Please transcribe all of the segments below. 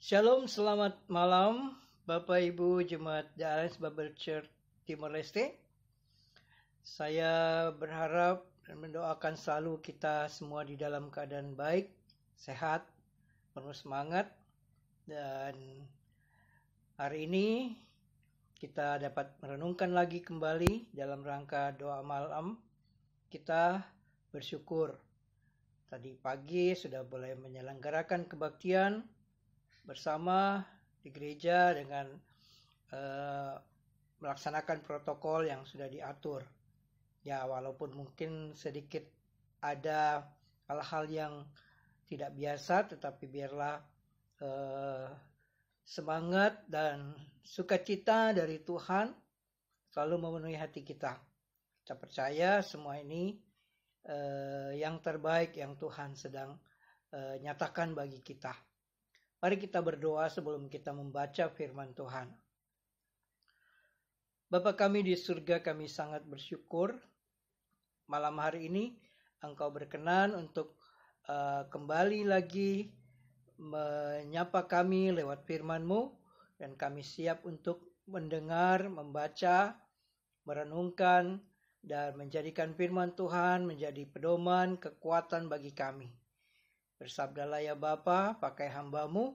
Shalom, selamat malam Bapak Ibu Jemaat The Alliance Bible Church Timor Leste. Saya berharap dan mendoakan selalu kita semua di dalam keadaan baik, sehat, penuh semangat. Dan hari ini kita dapat merenungkan lagi kembali dalam rangka doa malam. Kita bersyukur tadi pagi sudah boleh menyelenggarakan kebaktian bersama di gereja dengan melaksanakan protokol yang sudah diatur. Ya, walaupun mungkin sedikit ada hal-hal yang tidak biasa, tetapi biarlah semangat dan sukacita dari Tuhan selalu memenuhi hati kita. Kita percaya semua ini yang terbaik yang Tuhan sedang nyatakan bagi kita. Mari kita berdoa sebelum kita membaca firman Tuhan. Bapa kami di surga, kami sangat bersyukur malam hari ini Engkau berkenan untuk kembali lagi menyapa kami lewat firman-Mu, dan kami siap untuk mendengar, membaca, merenungkan, dan menjadikan firman Tuhan menjadi pedoman, kekuatan bagi kami. Bersabdalah ya Bapa, pakai hamba-Mu,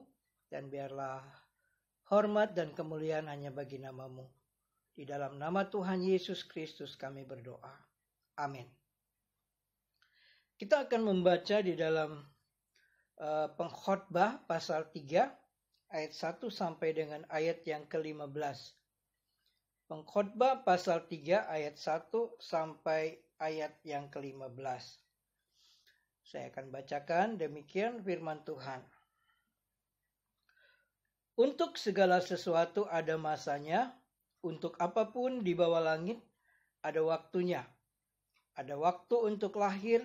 dan biarlah hormat dan kemuliaan hanya bagi nama-Mu. Di dalam nama Tuhan Yesus Kristus kami berdoa. Amin. Kita akan membaca di dalam Pengkhotbah pasal 3 ayat 1 sampai dengan ayat yang ke-15. Pengkhotbah pasal 3 ayat 1 sampai ayat yang ke-15. Saya akan bacakan demikian firman Tuhan. Untuk segala sesuatu ada masanya, untuk apapun di bawah langit ada waktunya. Ada waktu untuk lahir,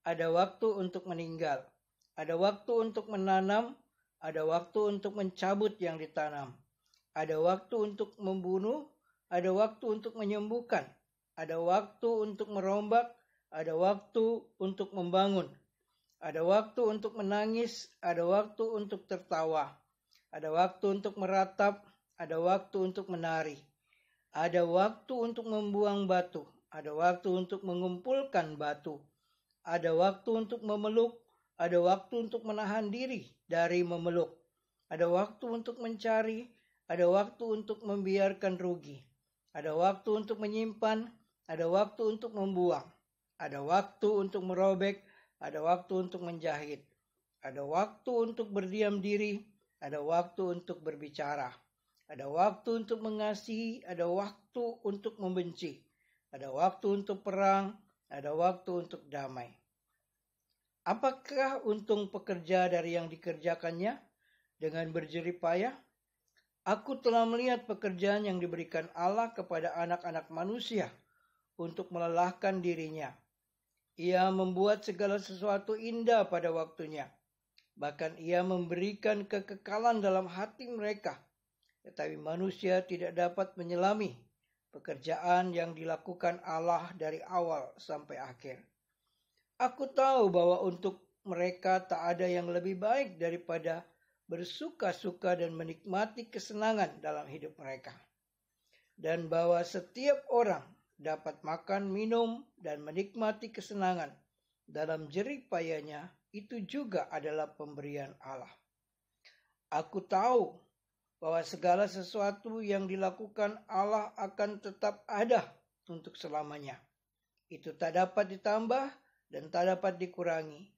ada waktu untuk meninggal. Ada waktu untuk menanam, ada waktu untuk mencabut yang ditanam. Ada waktu untuk membunuh, ada waktu untuk menyembuhkan. Ada waktu untuk merombak, ada waktu untuk membangun. Ada waktu untuk menangis, ada waktu untuk tertawa. Ada waktu untuk meratap, ada waktu untuk menari. Ada waktu untuk membuang batu, ada waktu untuk mengumpulkan batu. Ada waktu untuk memeluk, ada waktu untuk menahan diri dari memeluk. Ada waktu untuk mencari, ada waktu untuk membiarkan rugi. Ada waktu untuk menyimpan, ada waktu untuk membuang. Ada waktu untuk merobek, ada waktu untuk menjahit. Ada waktu untuk berdiam diri, ada waktu untuk berbicara. Ada waktu untuk mengasihi, ada waktu untuk membenci. Ada waktu untuk perang, ada waktu untuk damai. Apakah untung pekerja dari yang dikerjakannya dengan berjerih payah? Aku telah melihat pekerjaan yang diberikan Allah kepada anak-anak manusia untuk melelahkan dirinya. Ia membuat segala sesuatu indah pada waktunya. Bahkan ia memberikan kekekalan dalam hati mereka. Tetapi manusia tidak dapat menyelami pekerjaan yang dilakukan Allah dari awal sampai akhir. Aku tahu bahwa untuk mereka tak ada yang lebih baik daripada bersuka-suka dan menikmati kesenangan dalam hidup mereka. Dan bahwa setiap orang dapat makan, minum, dan menikmati kesenangan dalam jerih payahnya, itu juga adalah pemberian Allah. Aku tahu bahwa segala sesuatu yang dilakukan Allah akan tetap ada untuk selamanya. Itu tak dapat ditambah dan tak dapat dikurangi.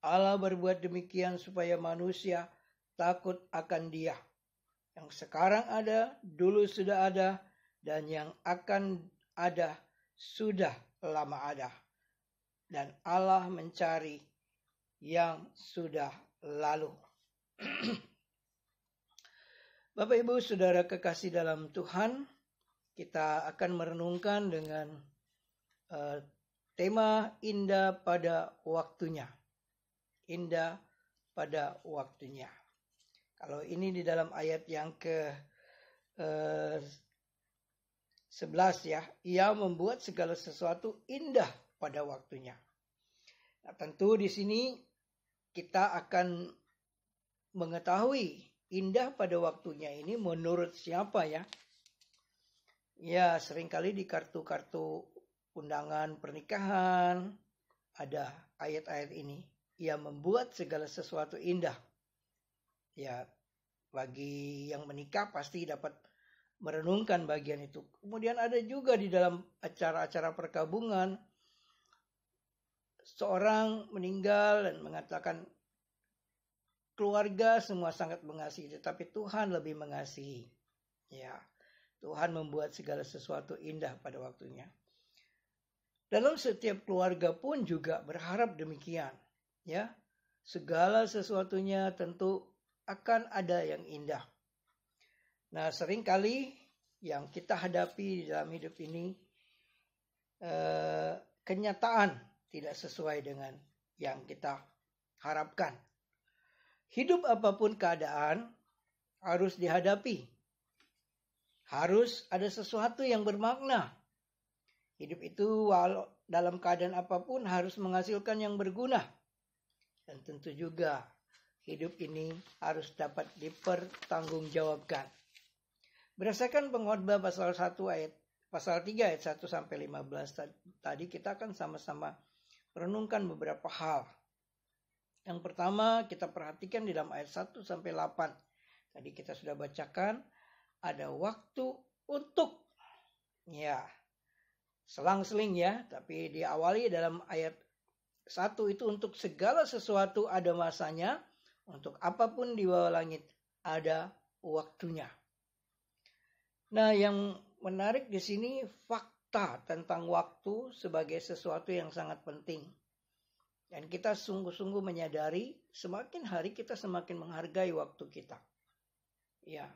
Allah berbuat demikian supaya manusia takut akan Dia. Yang sekarang ada, dulu sudah ada, dan yang akan ada sudah lama ada. Dan Allah mencari yang sudah lalu. Bapak Ibu Saudara kekasih dalam Tuhan, kita akan merenungkan dengan tema indah pada waktunya. Indah pada waktunya. Kalau ini di dalam ayat yang ke 11 ya, ia membuat segala sesuatu indah pada waktunya. Nah, tentu di sini kita akan mengetahui indah pada waktunya ini menurut siapa ya? Ya, seringkali di kartu-kartu undangan pernikahan ada ayat-ayat ini. Ia membuat segala sesuatu indah. Ya, bagi yang menikah pasti dapat merenungkan bagian itu. Kemudian ada juga di dalam acara-acara perkabungan, seorang meninggal dan mengatakan keluarga semua sangat mengasihi, tetapi Tuhan lebih mengasihi. Ya, Tuhan membuat segala sesuatu indah pada waktunya. Dalam setiap keluarga pun juga berharap demikian. Ya, segala sesuatunya tentu akan ada yang indah. Nah, seringkali yang kita hadapi di dalam hidup ini kenyataan tidak sesuai dengan yang kita harapkan. Hidup apapun keadaan harus dihadapi. Harus ada sesuatu yang bermakna. Hidup itu walau dalam keadaan apapun harus menghasilkan yang berguna. Dan tentu juga hidup ini harus dapat dipertanggungjawabkan. Berdasarkan Pengkhotbah pasal 1 ayat pasal 3 ayat 1 sampai 15 tadi kita akan sama-sama merenungkan beberapa hal. Yang pertama kita perhatikan di dalam ayat 1 sampai 8. Tadi kita sudah bacakan ada waktu untuk selang-seling ya, tapi diawali dalam ayat 1 itu untuk segala sesuatu ada masanya, untuk apapun di bawah langit ada waktunya. Nah, yang menarik di sini fakta tentang waktu sebagai sesuatu yang sangat penting. Dan kita sungguh-sungguh menyadari semakin hari kita semakin menghargai waktu kita. Ya,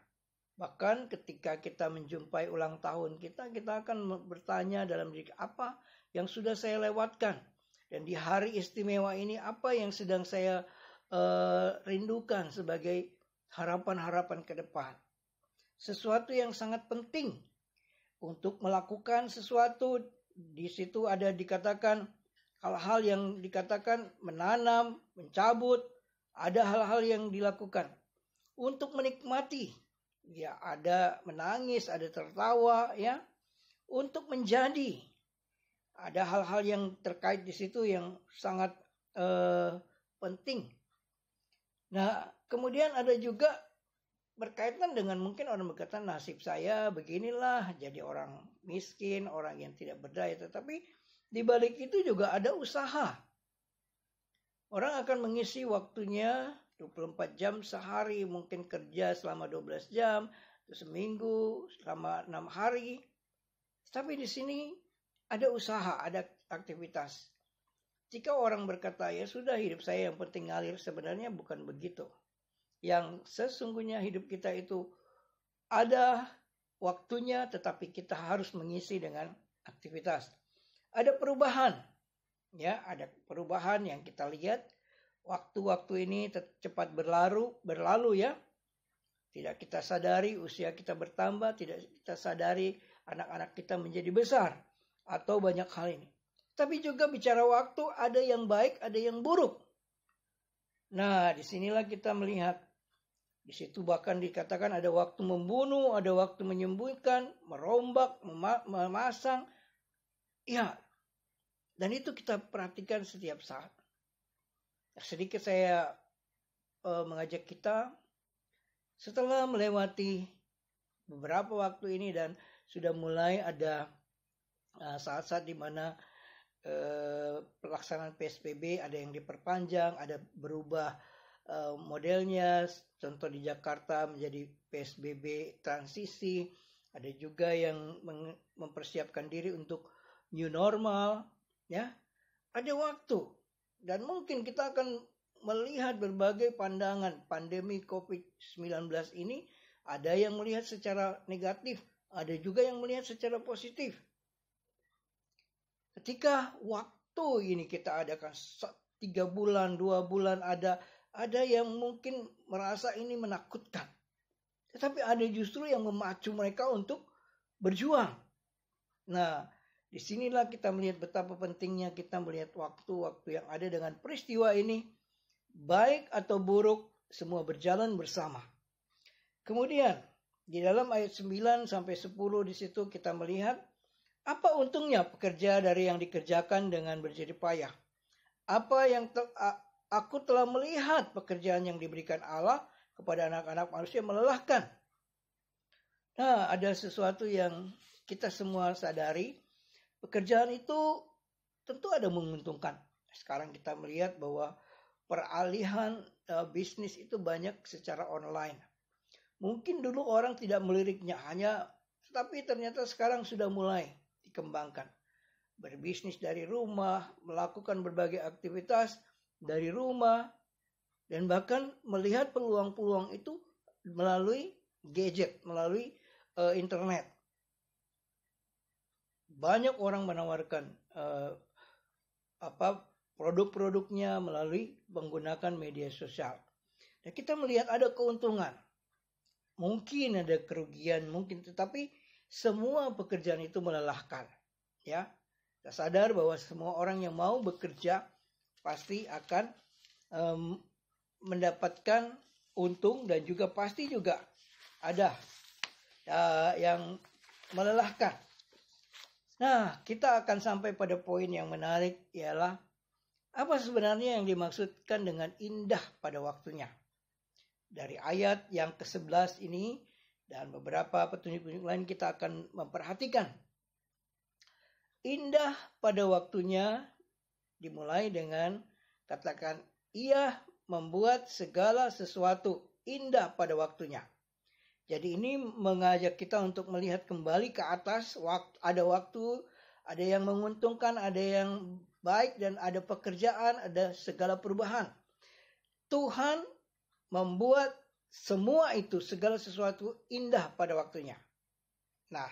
bahkan ketika kita menjumpai ulang tahun kita akan bertanya dalam diri apa yang sudah saya lewatkan. Dan di hari istimewa ini apa yang sedang saya rindukan sebagai harapan-harapan ke depan. Sesuatu yang sangat penting untuk melakukan sesuatu. Di situ ada dikatakan hal-hal yang dikatakan menanam, mencabut, ada hal-hal yang dilakukan untuk menikmati. Ya, ada menangis, ada tertawa, ya, untuk menjadi. Ada hal-hal yang terkait di situ yang sangat penting. Nah, kemudian ada juga berkaitan dengan mungkin orang berkata nasib saya beginilah, jadi orang miskin, orang yang tidak berdaya. Tetapi di balik itu juga ada usaha. Orang akan mengisi waktunya 24 jam sehari, mungkin kerja selama 12 jam, seminggu selama 6 hari. Tapi di sini ada usaha, ada aktivitas. Jika orang berkata, ya sudah hidup saya yang penting ngalir, sebenarnya bukan begitu. Yang sesungguhnya hidup kita itu ada waktunya, tetapi kita harus mengisi dengan aktivitas. Ada perubahan, ya, ada perubahan yang kita lihat. Waktu-waktu ini cepat berlalu ya. Tidak kita sadari usia kita bertambah, tidak kita sadari anak-anak kita menjadi besar atau banyak hal ini. Tapi juga bicara waktu ada yang baik, ada yang buruk. Nah, disinilah kita melihat. Di situ bahkan dikatakan ada waktu membunuh, ada waktu menyembuhkan, merombak, memasang. Ya, dan itu kita perhatikan setiap saat. Sedikit saya mengajak kita setelah melewati beberapa waktu ini dan sudah mulai ada saat-saat di mana pelaksanaan PSBB ada yang diperpanjang, ada berubah modelnya. Contoh di Jakarta menjadi PSBB transisi, ada juga yang mempersiapkan diri untuk new normal, ya. Ada waktu dan mungkin kita akan melihat berbagai pandangan pandemi COVID-19 ini. Ada yang melihat secara negatif, ada juga yang melihat secara positif. Ketika waktu ini kita adakan 3 bulan, 2 bulan, ada yang mungkin merasa ini menakutkan. Tetapi ada justru yang memacu mereka untuk berjuang. Nah, disinilah kita melihat betapa pentingnya kita melihat waktu-waktu yang ada dengan peristiwa ini. Baik atau buruk, semua berjalan bersama. Kemudian di dalam ayat 9 sampai 10 di situ kita melihat apa untungnya pekerja dari yang dikerjakan dengan berjerih payah. Aku telah melihat pekerjaan yang diberikan Allah kepada anak-anak manusia melelahkan. Nah, ada sesuatu yang kita semua sadari. Pekerjaan itu tentu ada menguntungkan. Sekarang kita melihat bahwa peralihan bisnis itu banyak secara online. Mungkin dulu orang tidak meliriknya tetapi ternyata sekarang sudah mulai dikembangkan. Berbisnis dari rumah, melakukan berbagai aktivitas dari rumah, dan bahkan melihat peluang-peluang itu melalui gadget, melalui internet. Banyak orang menawarkan produk-produknya melalui menggunakan media sosial. Dan kita melihat ada keuntungan. Mungkin ada kerugian, tetapi semua pekerjaan itu melelahkan. Ya, kita sadar bahwa semua orang yang mau bekerja pasti akan mendapatkan untung dan juga pasti juga ada yang melelahkan. Nah, kita akan sampai pada poin yang menarik, ialah apa sebenarnya yang dimaksudkan dengan indah pada waktunya. Dari ayat yang ke-11 ini dan beberapa petunjuk-petunjuk lain kita akan memperhatikan. Indah pada waktunya dimulai dengan katakan, ia membuat segala sesuatu indah pada waktunya. Jadi ini mengajak kita untuk melihat kembali ke atas. Ada waktu, ada yang menguntungkan, ada yang baik, dan ada pekerjaan, ada segala perubahan. Tuhan membuat semua itu, segala sesuatu indah pada waktunya. Nah,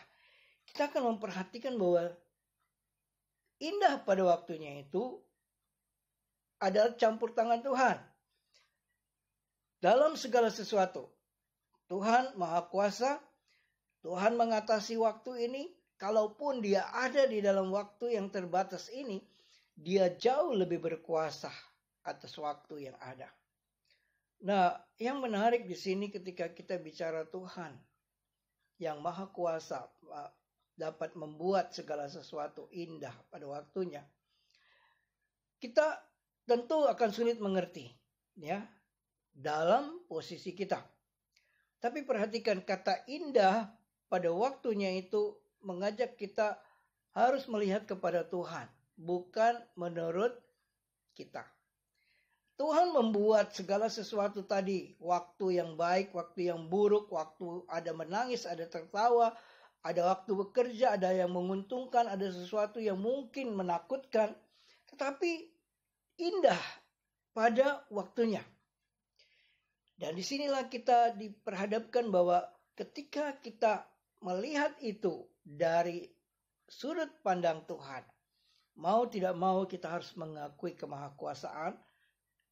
kita akan memperhatikan bahwa indah pada waktunya itu adalah campur tangan Tuhan. Dalam segala sesuatu, Tuhan Maha Kuasa, Tuhan mengatasi waktu ini. Kalaupun dia ada di dalam waktu yang terbatas ini, dia jauh lebih berkuasa atas waktu yang ada. Nah, yang menarik di sini ketika kita bicara Tuhan yang Maha Kuasa dapat membuat segala sesuatu indah pada waktunya, kita tentu akan sulit mengerti, ya, dalam posisi kita. Tapi perhatikan kata indah pada waktunya itu mengajak kita harus melihat kepada Tuhan, bukan menurut kita. Tuhan membuat segala sesuatu tadi, waktu yang baik, waktu yang buruk, waktu ada menangis, ada tertawa, ada waktu bekerja, ada yang menguntungkan, ada sesuatu yang mungkin menakutkan, tetapi indah pada waktunya. Dan disinilah kita diperhadapkan bahwa ketika kita melihat itu dari sudut pandang Tuhan, mau tidak mau kita harus mengakui kemahakuasaan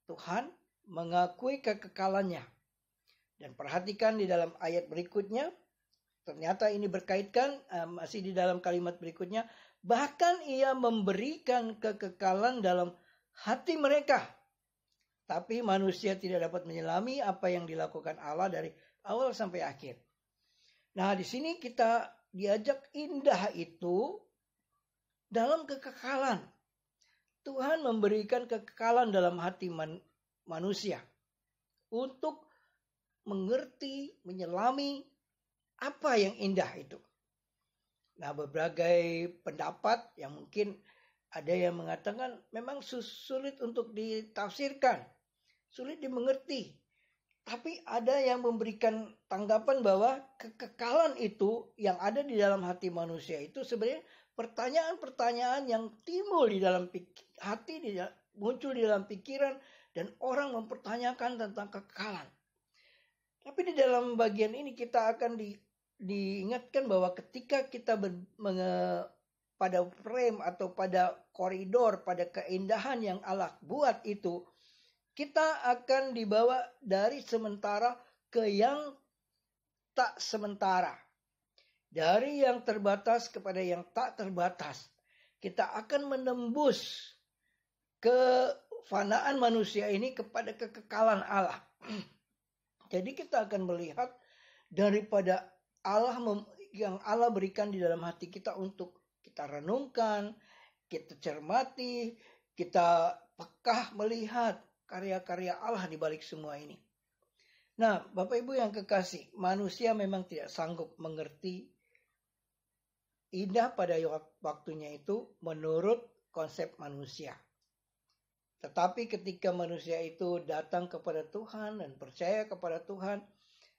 Tuhan, mengakui kekekalannya. Dan perhatikan di dalam ayat berikutnya, ternyata ini berkaitkan, masih di dalam kalimat berikutnya, bahkan ia memberikan kekekalan dalam hati mereka. Tapi manusia tidak dapat menyelami apa yang dilakukan Allah dari awal sampai akhir. Nah, di sini kita diajak indah itu dalam kekekalan. Tuhan memberikan kekekalan dalam hati manusia untuk mengerti, menyelami apa yang indah itu. Nah, berbagai pendapat yang mungkin ada yang mengatakan memang sulit untuk ditafsirkan, sulit dimengerti. Tapi ada yang memberikan tanggapan bahwa kekekalan itu yang ada di dalam hati manusia itu sebenarnya pertanyaan-pertanyaan yang timbul di dalam hati, muncul di dalam pikiran, dan orang mempertanyakan tentang kekekalan. Tapi di dalam bagian ini kita akan diingatkan bahwa ketika kita pada frame atau pada koridor, pada keindahan yang Allah buat itu, kita akan dibawa dari sementara ke yang tak sementara. Dari yang terbatas kepada yang tak terbatas. Kita akan menembus kefanaan manusia ini kepada kekekalan Allah. Jadi kita akan melihat daripada yang Allah berikan di dalam hati kita untuk kita renungkan, kita cermati, kita pekah melihat karya-karya Allah di balik semua ini. Nah, Bapak Ibu yang kekasih, manusia memang tidak sanggup mengerti indah pada waktunya itu menurut konsep manusia. Tetapi ketika manusia itu datang kepada Tuhan dan percaya kepada Tuhan,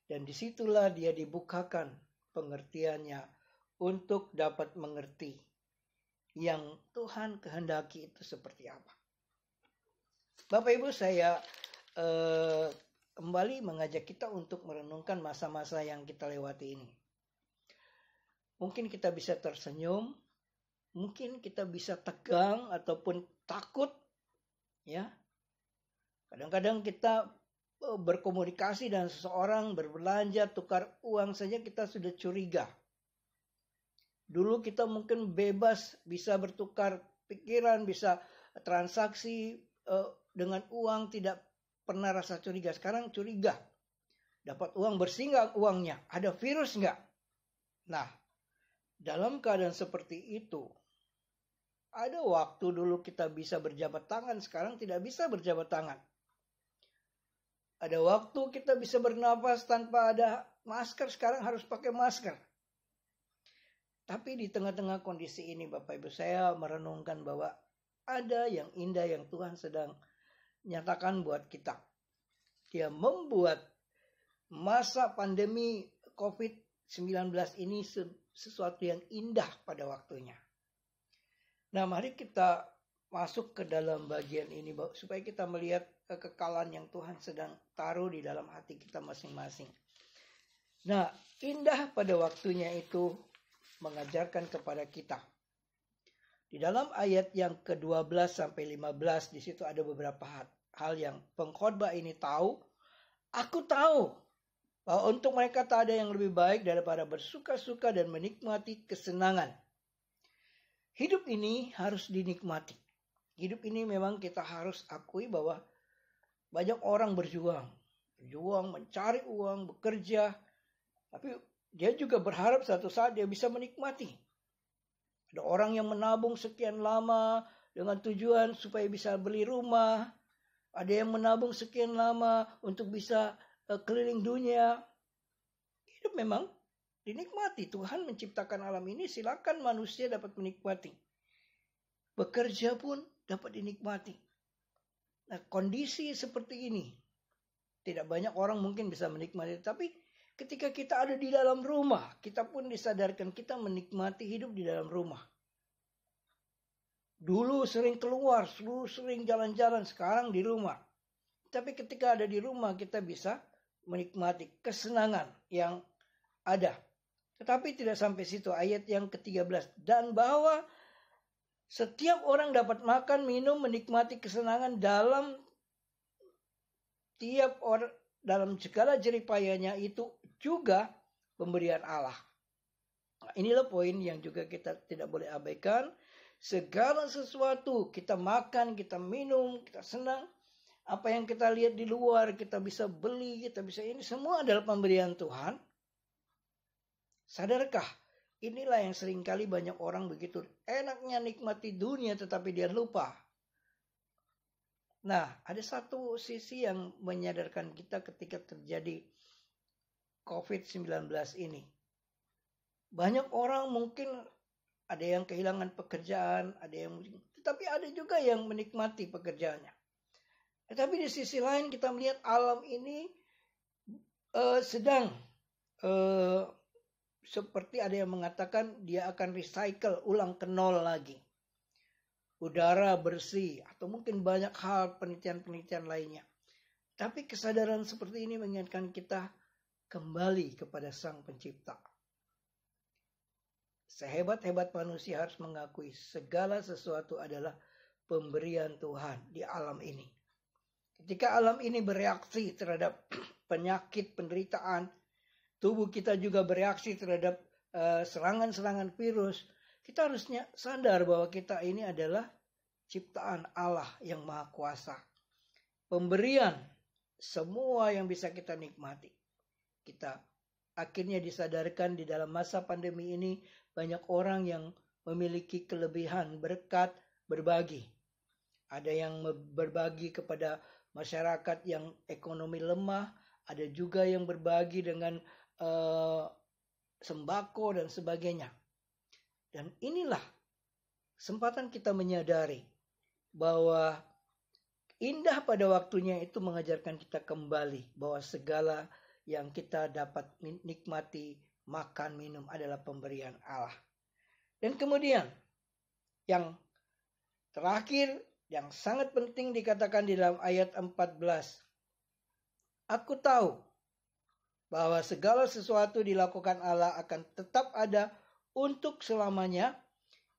dan disitulah dia dibukakan pengertiannya untuk dapat mengerti yang Tuhan kehendaki itu seperti apa. Bapak Ibu, saya kembali mengajak kita untuk merenungkan masa-masa yang kita lewati ini. Mungkin kita bisa tersenyum, mungkin kita bisa tegang ataupun takut, ya. Kadang-kadang kita berkomunikasi dengan seseorang, berbelanja, tukar uang saja kita sudah curiga. Dulu kita mungkin bebas, bisa bertukar pikiran, bisa transaksi dengan uang, tidak pernah rasa curiga. Sekarang curiga. Dapat uang, bersih nggak uangnya? Ada virus nggak? Nah, dalam keadaan seperti itu, ada waktu dulu kita bisa berjabat tangan, sekarang tidak bisa berjabat tangan. Ada waktu kita bisa bernapas tanpa ada masker, sekarang harus pakai masker. Tapi di tengah-tengah kondisi ini, Bapak Ibu, saya merenungkan bahwa ada yang indah yang Tuhan sedang nyatakan buat kita. Dia membuat masa pandemi COVID-19 ini sesuatu yang indah pada waktunya. Nah, mari kita masuk ke dalam bagian ini supaya kita melihat kekekalan yang Tuhan sedang taruh di dalam hati kita masing-masing. Nah, indah pada waktunya itu mengajarkan kepada kita. Di dalam ayat yang ke-12 sampai 15 di situ ada beberapa hal yang pengkhotbah ini tahu. Aku tahu bahwa untuk mereka tak ada yang lebih baik daripada bersuka-suka dan menikmati kesenangan. Hidup ini harus dinikmati. Hidup ini memang kita harus akui bahwa banyak orang berjuang mencari uang, bekerja, tapi dia juga berharap suatu saat dia bisa menikmati. Ada orang yang menabung sekian lama dengan tujuan supaya bisa beli rumah. Ada yang menabung sekian lama untuk bisa keliling dunia. Hidup memang dinikmati. Tuhan menciptakan alam ini, silakan manusia dapat menikmati. Bekerja pun dapat dinikmati. Nah, kondisi seperti ini, tidak banyak orang mungkin bisa menikmati. Tapi ketika kita ada di dalam rumah, kita pun disadarkan kita menikmati hidup di dalam rumah. Dulu sering keluar, sering jalan-jalan, sekarang di rumah. Tapi ketika ada di rumah, kita bisa menikmati kesenangan yang ada. Tetapi tidak sampai situ, ayat yang ke-13. Dan bahwa setiap orang dapat makan, minum, menikmati kesenangan dalam segala jeripayanya itu juga pemberian Allah. Nah, inilah poin yang juga kita tidak boleh abaikan. Segala sesuatu kita makan, kita minum, kita senang. Apa yang kita lihat di luar, kita bisa beli, kita bisa ini. Semua adalah pemberian Tuhan. Sadarkah? Inilah yang seringkali banyak orang begitu enaknya nikmati dunia tetapi dia lupa. Nah, ada satu sisi yang menyadarkan kita ketika terjadi COVID-19 ini. Banyak orang mungkin ada yang kehilangan pekerjaan, tetapi ada juga yang menikmati pekerjaannya. Tetapi di sisi lain kita melihat alam ini sedang seperti ada yang mengatakan dia akan recycle ulang ke nol lagi. Udara bersih atau mungkin banyak hal penelitian-penelitian lainnya. Tapi kesadaran seperti ini mengingatkan kita kembali kepada Sang Pencipta. Sehebat-hebat manusia harus mengakui segala sesuatu adalah pemberian Tuhan di alam ini. Ketika alam ini bereaksi terhadap penyakit, penderitaan, tubuh kita juga bereaksi terhadap serangan-serangan virus. Kita harusnya sadar bahwa kita ini adalah ciptaan Allah yang Maha Kuasa. Pemberian semua yang bisa kita nikmati. Kita akhirnya disadarkan di dalam masa pandemi ini banyak orang yang memiliki kelebihan berkat berbagi. Ada yang berbagi kepada masyarakat yang ekonomi lemah, ada juga yang berbagi dengan sembako dan sebagainya. Dan inilah kesempatan kita menyadari bahwa indah pada waktunya itu mengajarkan kita kembali bahwa segala yang kita dapat nikmati, makan, minum adalah pemberian Allah. Dan kemudian yang terakhir yang sangat penting dikatakan di dalam ayat 14. Aku tahu bahwa segala sesuatu dilakukan Allah akan tetap ada untuk selamanya.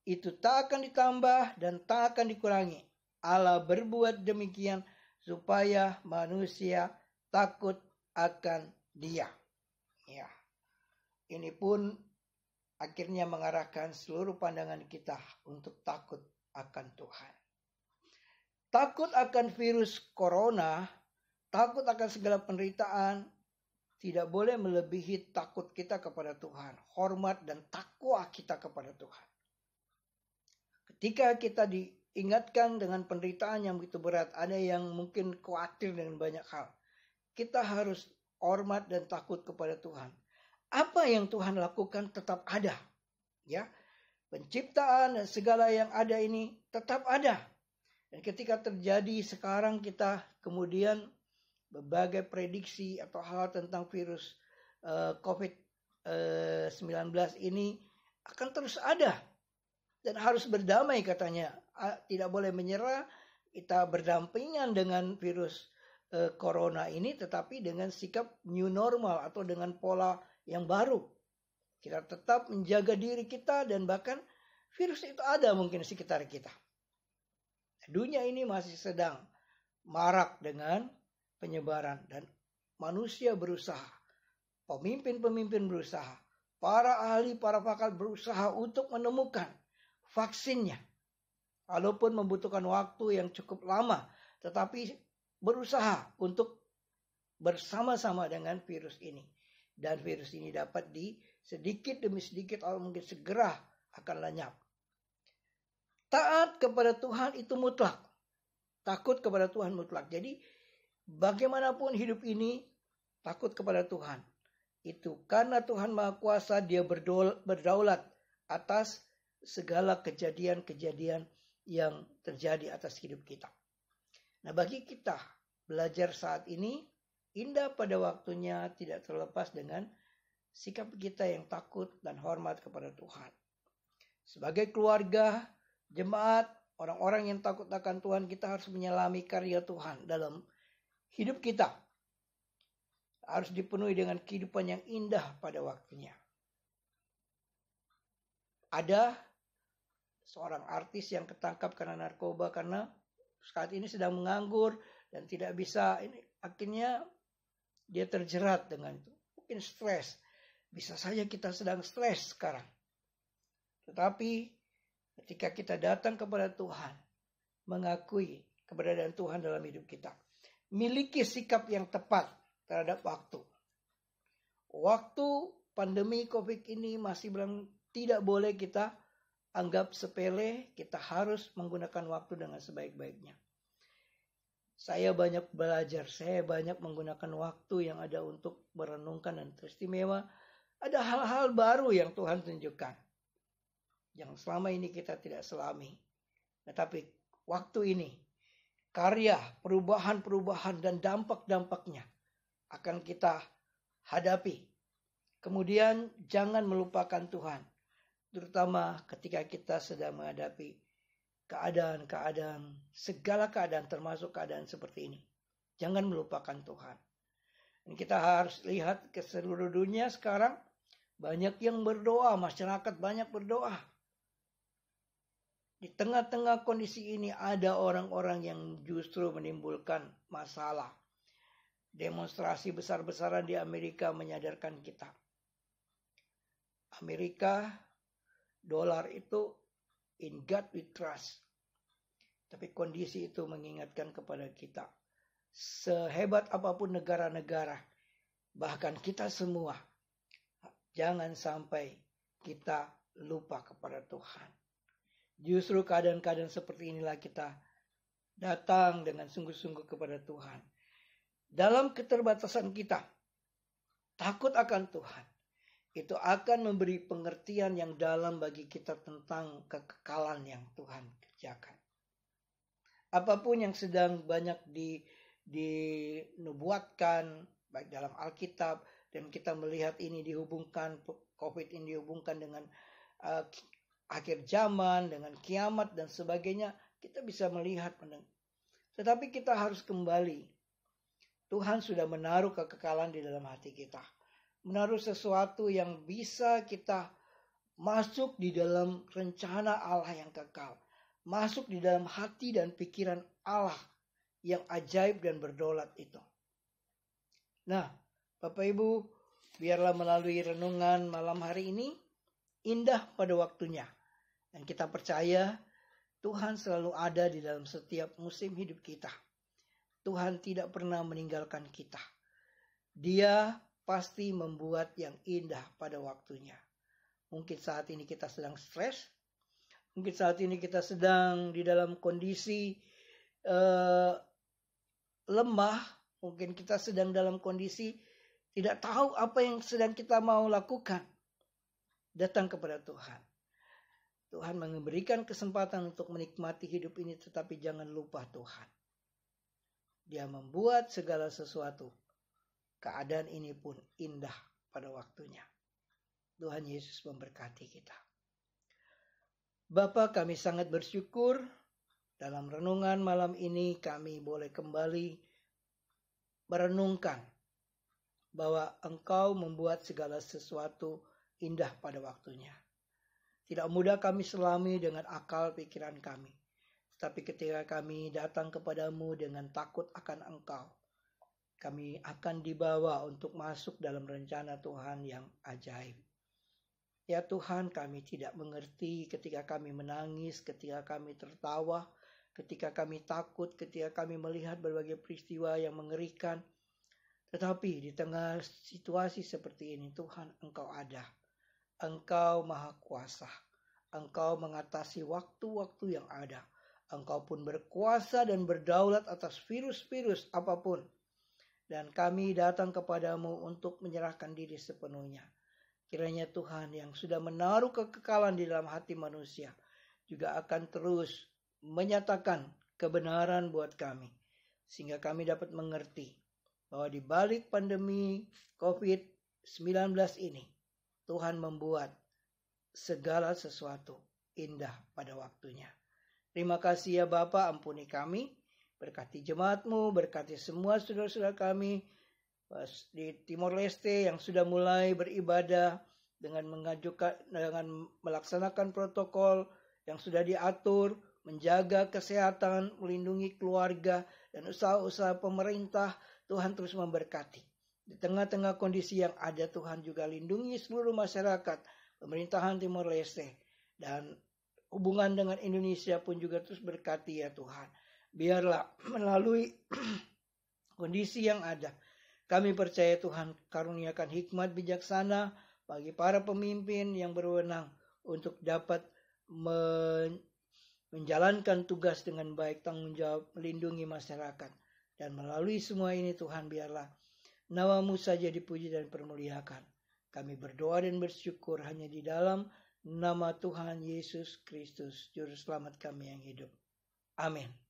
Itu tak akan ditambah dan tak akan dikurangi. Allah berbuat demikian supaya manusia takut akan Dia. Ya. Ini pun akhirnya mengarahkan seluruh pandangan kita untuk takut akan Tuhan. Takut akan virus corona, takut akan segala penderitaan, tidak boleh melebihi takut kita kepada Tuhan, hormat dan takwa kita kepada Tuhan. Ketika kita diingatkan dengan penderitaan yang begitu berat, ada yang mungkin khawatir dengan banyak hal. Kita harus hormat dan takut kepada Tuhan. Apa yang Tuhan lakukan tetap ada. Ya, penciptaan dan segala yang ada ini tetap ada. Dan ketika terjadi sekarang kita kemudian berbagai prediksi atau hal tentang virus COVID-19 ini akan terus ada. Dan harus berdamai katanya. Tidak boleh menyerah. Kita berdampingan dengan virus corona ini. Tetapi dengan sikap new normal. Atau dengan pola yang baru. Kita tetap menjaga diri kita. Dan bahkan virus itu ada mungkin di sekitar kita. Dunia ini masih sedang marak dengan penyebaran. Dan manusia berusaha. Pemimpin-pemimpin berusaha. Para ahli, para pakar berusaha untuk menemukan vaksinnya. Walaupun membutuhkan waktu yang cukup lama. Tetapi berusaha untuk bersama-sama dengan virus ini. Dan virus ini dapat sedikit demi sedikit atau mungkin segera akan lenyap. Taat kepada Tuhan itu mutlak. Takut kepada Tuhan mutlak. Jadi bagaimanapun hidup ini takut kepada Tuhan. Itu karena Tuhan Maha Kuasa, Dia berdaulat atas segala kejadian-kejadian yang terjadi atas hidup kita. Nah, bagi kita belajar saat ini, indah pada waktunya tidak terlepas dengan sikap kita yang takut dan hormat kepada Tuhan. Sebagai keluarga, jemaat, orang-orang yang takut akan Tuhan, kita harus menyelami karya Tuhan dalam hidup kita. Harus dipenuhi dengan kehidupan yang indah pada waktunya. Ada seorang artis yang ketangkap karena narkoba karena saat ini sedang menganggur dan tidak bisa. Akhirnya dia terjerat dengan itu. Mungkin stres. Bisa saja kita sedang stres sekarang. Tetapi ketika kita datang kepada Tuhan, mengakui keberadaan Tuhan dalam hidup kita, miliki sikap yang tepat terhadap waktu. Waktu pandemi COVID ini masih belum, tidak boleh kita anggap sepele. Kita harus menggunakan waktu dengan sebaik-baiknya. Saya banyak belajar, saya banyak menggunakan waktu yang ada untuk merenungkan dan teristimewa. Ada hal-hal baru yang Tuhan tunjukkan, yang selama ini kita tidak selami. Tetapi waktu ini, karya, perubahan-perubahan dan dampak-dampaknya akan kita hadapi. Kemudian jangan melupakan Tuhan. Terutama ketika kita sedang menghadapi keadaan-keadaan, segala keadaan termasuk keadaan seperti ini. Jangan melupakan Tuhan. Dan kita harus lihat ke seluruh dunia sekarang. Banyak yang berdoa, masyarakat banyak berdoa. Di tengah-tengah kondisi ini ada orang-orang yang justru menimbulkan masalah. Demonstrasi besar-besaran di Amerika menyadarkan kita. Amerika, dolar itu in God we trust. Tapi kondisi itu mengingatkan kepada kita. Sehebat apapun negara-negara, bahkan kita semua, Jangan sampai kita lupa kepada Tuhan. Justru keadaan-keadaan seperti inilah kita datang dengan sungguh-sungguh kepada Tuhan. Dalam keterbatasan kita, takut akan Tuhan, itu akan memberi pengertian yang dalam bagi kita tentang kekekalan yang Tuhan kerjakan. Apapun yang sedang banyak dinubuatkan, baik dalam Alkitab, dan kita melihat ini dihubungkan, COVID ini dihubungkan dengan akhir zaman, dengan kiamat dan sebagainya, kita bisa melihat. Tetapi kita harus kembali. Tuhan sudah menaruh kekekalan di dalam hati kita. Menaruh sesuatu yang bisa kita masuk di dalam rencana Allah yang kekal. Masuk di dalam hati dan pikiran Allah yang ajaib dan berdaulat itu. Nah, Bapak Ibu, biarlah melalui renungan malam hari ini indah pada waktunya. Dan kita percaya Tuhan selalu ada di dalam setiap musim hidup kita. Tuhan tidak pernah meninggalkan kita. Dia pasti membuat yang indah pada waktunya. Mungkin saat ini kita sedang stres. Mungkin saat ini kita sedang di dalam kondisi lemah. Mungkin kita sedang dalam kondisi tidak tahu apa yang sedang kita mau lakukan. Datang kepada Tuhan. Tuhan memberikan kesempatan untuk menikmati hidup ini, tetapi jangan lupa Tuhan. Dia membuat segala sesuatu. Keadaan ini pun indah pada waktunya. Tuhan Yesus memberkati kita. Bapa, kami sangat bersyukur dalam renungan malam ini kami boleh kembali merenungkan bahwa Engkau membuat segala sesuatu indah pada waktunya. Tidak mudah kami selami dengan akal pikiran kami. Tapi ketika kami datang kepadamu dengan takut akan Engkau, kami akan dibawa untuk masuk dalam rencana Tuhan yang ajaib. Ya Tuhan, kami tidak mengerti ketika kami menangis, ketika kami tertawa, ketika kami takut, ketika kami melihat berbagai peristiwa yang mengerikan. Tetapi di tengah situasi seperti ini, Tuhan, Engkau ada. Engkau Maha Kuasa. Engkau mengatasi waktu-waktu yang ada. Engkau pun berkuasa dan berdaulat atas virus-virus apapun. Dan kami datang kepadamu untuk menyerahkan diri sepenuhnya. Kiranya Tuhan yang sudah menaruh kekekalan di dalam hati manusia juga akan terus menyatakan kebenaran buat kami. Sehingga kami dapat mengerti bahwa di balik pandemi COVID-19 ini, Tuhan membuat segala sesuatu indah pada waktunya. Terima kasih ya Bapa, ampuni kami, berkati jemaat-Mu, berkati semua saudara-saudara kami di Timor Leste yang sudah mulai beribadah dengan melaksanakan protokol yang sudah diatur, menjaga kesehatan, melindungi keluarga dan usaha-usaha pemerintah. Tuhan terus memberkati. Di tengah-tengah kondisi yang ada, Tuhan juga lindungi seluruh masyarakat pemerintahan Timor Leste dan hubungan dengan Indonesia pun juga terus berkati ya Tuhan. Biarlah melalui kondisi yang ada, kami percaya Tuhan karuniakan hikmat bijaksana bagi para pemimpin yang berwenang untuk dapat menjalankan tugas dengan baik, tanggung jawab melindungi masyarakat. Dan melalui semua ini Tuhan, biarlah nama-Mu saja dipuji dan dipermuliakan. Kami berdoa dan bersyukur hanya di dalam nama Tuhan Yesus Kristus, Juru Selamat kami yang hidup. Amin.